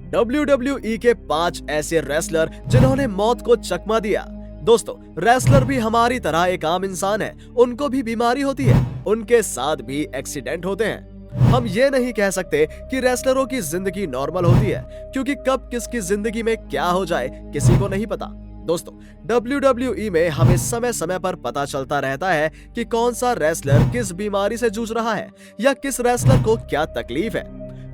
WWE के 5 ऐसे wrestler जिन्होंने मौत को चकमा दिया। दोस्तों, रेसलर भी हमारी तरह एक आम इंसान है, उनको भी बीमारी होती है, उनके साथ भी एक्सीडेंट होते हैं। हम ये नहीं कह सकते कि रेसलरों की जिंदगी नॉर्मल होती है, क्योंकि कब किसकी जिंदगी में क्या हो जाए किसी को नहीं पता। दोस्तों, WWE में हमें समय समय पर पता चलता रहता है कि कौन सा रेसलर किस बीमारी से जूझ रहा है या किस रेसलर को क्या तकलीफ है,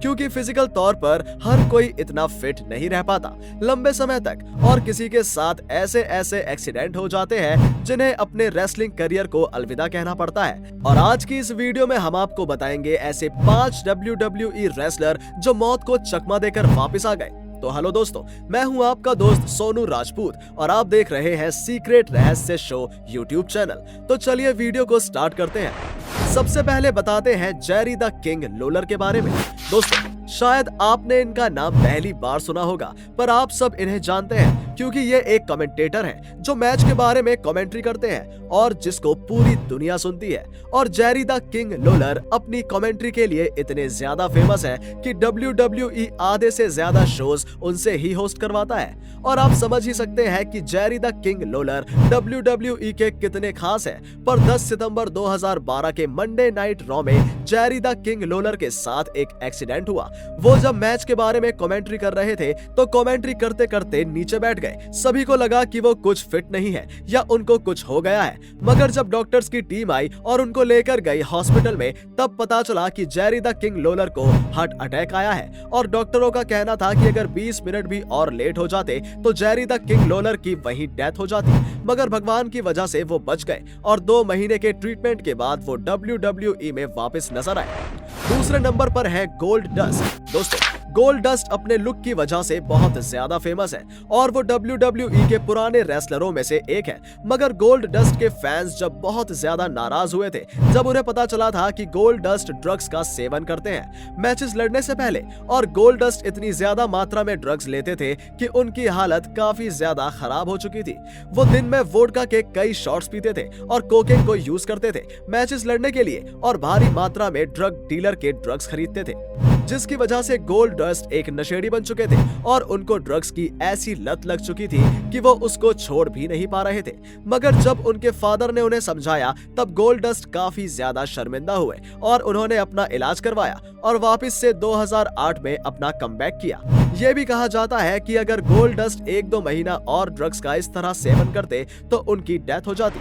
क्योंकि फिजिकल तौर पर हर कोई इतना फिट नहीं रह पाता लंबे समय तक, और किसी के साथ ऐसे ऐसे एक्सीडेंट हो जाते हैं जिन्हें अपने रेसलिंग करियर को अलविदा कहना पड़ता है। और आज की इस वीडियो में हम आपको बताएंगे ऐसे 5 WWE रेसलर जो मौत को चकमा देकर वापस आ गए। तो हेलो दोस्तों, मैं हूं आपका दोस्त सोनू राजपूत और आप देख रहे हैं सीक्रेट रहस्य शो यूट्यूब चैनल। तो चलिए वीडियो को स्टार्ट करते हैं। सबसे पहले बताते हैं जेरी द किंग लॉलर के बारे में। दोस्तों, शायद आपने इनका नाम पहली बार सुना होगा, पर आप सब इन्हें जानते हैं क्योंकि ये एक कमेंटेटर हैं जो मैच के बारे में कमेंट्री करते हैं और जिसको पूरी दुनिया सुनती है। और जेरी द किंग लॉलर अपनी कमेंट्री के लिए इतने ज्यादा फेमस है कि WWE आधे से ज्यादा शोज उनसे ही होस्ट करवाता है। और आप समझ ही सकते हैं कि Jerry the king Lawler WWE के कितने खास हैं। पर 10 सितंबर 2012 के मंडे नाइट रॉ में जेरी द किंग लॉलर के साथ एक एक्सीडेंट हुआ। वो जब मैच के बारे में कमेंट्री कर रहे थे तो कमेंट्री करते करते नीचे बैठ गए। सभी को लगा कि वो कुछ फिट नहीं है या उनको कुछ हो गया है, मगर जब डॉक्टर्स की टीम आई और उनको लेकर गई हॉस्पिटल में, तब पता चला कि जेरी द किंग लॉलर को हार्ट अटैक आया है। और डॉक्टरों का कहना था कि अगर 20 मिनट भी और लेट हो जाते तो जेरी द किंग लॉलर की वहीं डेथ हो जाती, मगर भगवान की वजह से वो बच गए और 2 महीने के ट्रीटमेंट के बाद वो WWE में वापस नजर आए। दूसरे नंबर पर है गोल्ड डस्ट। दोस्तों, गोल्ड डस्ट अपने लुक की वजह से बहुत ज्यादा फेमस है और वो WWE के पुराने रेसलरों में से एक है। मगर गोल्ड डस्ट के फैंस जब बहुत ज्यादा नाराज हुए थे जब उन्हें पता चला था कि गोल्ड डस्ट ड्रग्स का सेवन करते हैं मैचेस लड़ने से पहले, और गोल्ड डस्ट इतनी ज्यादा मात्रा में ड्रग्स लेते थे कि उनकी हालत काफी ज्यादा खराब हो चुकी थी। वो दिन में वोडका के कई शॉट्स पीते थे और कोकेन को यूज करते थे मैचेस लड़ने के लिए, और भारी मात्रा में ड्रग डीलर के ड्रग्स खरीदते थे, जिसकी वजह से गोल्ड डस्ट एक नशेड़ी बन चुके थे और उनको ड्रग्स की ऐसी लत लग चुकी थी कि वो उसको छोड़ भी नहीं पा रहे थे। मगर जब उनके फादर ने उन्हें समझाया तब गोल्ड डस्ट काफी ज्यादा शर्मिंदा हुए और उन्होंने अपना इलाज करवाया और वापस से 2008 में अपना कमबैक किया। ये भी कहा जाता है कि अगर गोल्ड डस्ट 1-2 महीना और ड्रग्स का इस तरह सेवन करते तो उनकी डेथ हो जाती।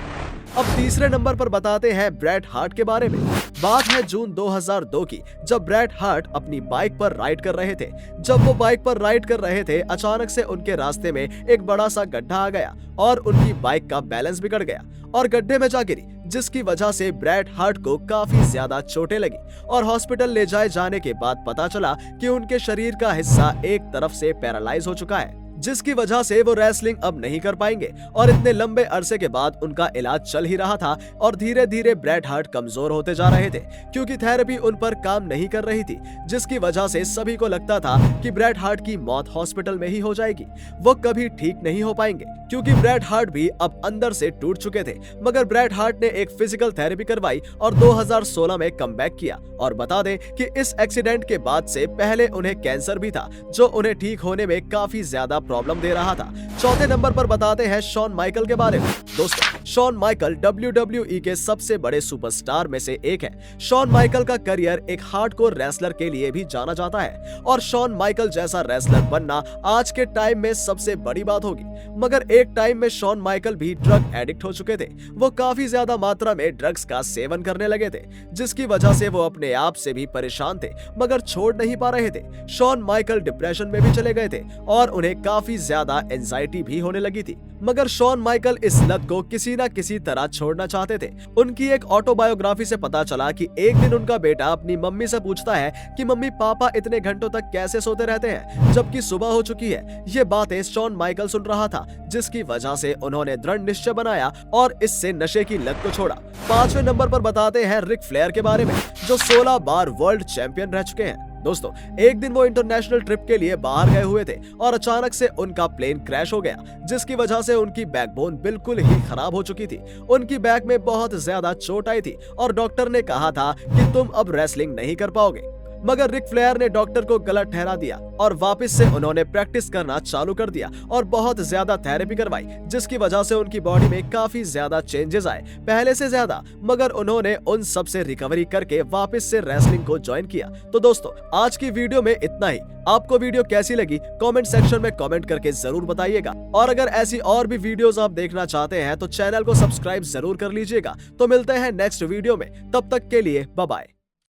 अब तीसरे नंबर पर बताते हैं ब्रेट हार्ट के बारे में। बात है जून 2002 की, जब ब्रेट हार्ट अपनी बाइक पर राइड कर रहे थे। जब वो बाइक पर राइड कर रहे थे, अचानक से उनके रास्ते में एक बड़ा सा गड्ढा आ गया और उनकी बाइक का बैलेंस बिगड़ गया और गड्ढे में जा गिरी, जिसकी वजह से ब्रेट हार्ट को काफी ज्यादा चोटें लगी। और हॉस्पिटल ले जाए जाने के बाद पता चला कि उनके शरीर का हिस्सा एक तरफ से पैरालाइज हो चुका है, जिसकी वजह से वो रेसलिंग अब नहीं कर पाएंगे। और इतने लंबे अरसे के बाद उनका इलाज चल ही रहा था और धीरे धीरे ब्रेट हार्ट कमजोर होते जा रहे थे, क्योंकि थेरेपी उन पर काम नहीं कर रही थी, जिसकी वजह से सभी को लगता था कि ब्रेट हार्ट की मौत हॉस्पिटल में ही हो जाएगी, वो कभी ठीक नहीं हो पाएंगे, क्योंकि ब्रेट हार्ट भी अब अंदर से टूट चुके थे। मगर ब्रेट हार्ट ने एक फिजिकल थेरेपी करवाई और 2016 में कमबैक किया। और बता दें कि इस एक्सीडेंट के बाद से पहले उन्हें कैंसर भी था, जो उन्हें ठीक होने में काफी ज्यादा प्रॉब्लम दे रहा था। चौथे नंबर पर बताते हैं शॉन माइकल के बारे में। दोस्तों, शॉन माइकल WWE के सबसे बड़े सुपरस्टार में से एक है। शॉन माइकल का करियर एक हार्डकोर रेसलर के लिए भी जाना जाता है और शॉन माइकल जैसा रेसलर बनना आज के टाइम में सबसे बड़ी बात होगी। मगर एक टाइम में शॉन माइकल भी ड्रग एडिक्ट हो चुके थे। वो काफी ज्यादा मात्रा में ड्रग्स का सेवन करने लगे थे, जिसकी वजह से वो अपने आप से भी परेशान थे, मगर छोड़ नहीं पा रहे थे। शॉन माइकल डिप्रेशन में भी चले गए थे और उन्हें काफी ज्यादा एंजाइटी भी होने लगी थी। मगर शॉन माइकल इस लत को किसी न किसी तरह छोड़ना चाहते थे। उनकी एक ऑटोबायोग्राफी से पता चला कि एक दिन उनका बेटा अपनी मम्मी से पूछता है कि मम्मी, पापा इतने घंटों तक कैसे सोते रहते हैं जबकि सुबह हो चुकी है। ये बातें शॉन माइकल सुन रहा था, जिसकी वजह से उन्होंने दृढ़ निश्चय बनाया और इससे नशे की लत को छोड़ा। 5वें नंबर पर बताते हैं रिक फ्लेयर के बारे में, जो 16 बार वर्ल्ड चैंपियन रह चुके हैं। दोस्तों, एक दिन वो इंटरनेशनल ट्रिप के लिए बाहर गए हुए थे और अचानक से उनका प्लेन क्रैश हो गया, जिसकी वजह से उनकी बैकबोन बिल्कुल ही खराब हो चुकी थी। उनकी बैक में बहुत ज्यादा चोट आई थी और डॉक्टर ने कहा था कि तुम अब रेसलिंग नहीं कर पाओगे। मगर रिक फ्लेयर ने डॉक्टर को गलत ठहरा दिया और वापस से उन्होंने प्रैक्टिस करना चालू कर दिया और बहुत ज्यादा थेरेपी करवाई, जिसकी वजह से उनकी बॉडी में काफी ज्यादा चेंजेस आए, पहले से ज्यादा। मगर उन्होंने उन सब से रिकवरी करके वापस से रेसलिंग को ज्वाइन किया। तो दोस्तों, आज की वीडियो में इतना ही। आपको वीडियो कैसी लगी कमेंट सेक्शन में कमेंट करके जरूर बताइएगा, और अगर ऐसी और भी वीडियोस आप देखना चाहते हैं तो चैनल को सब्सक्राइब जरूर कर लीजिएगा। तो मिलते हैं नेक्स्ट वीडियो में, तब तक के लिए बाय बाय।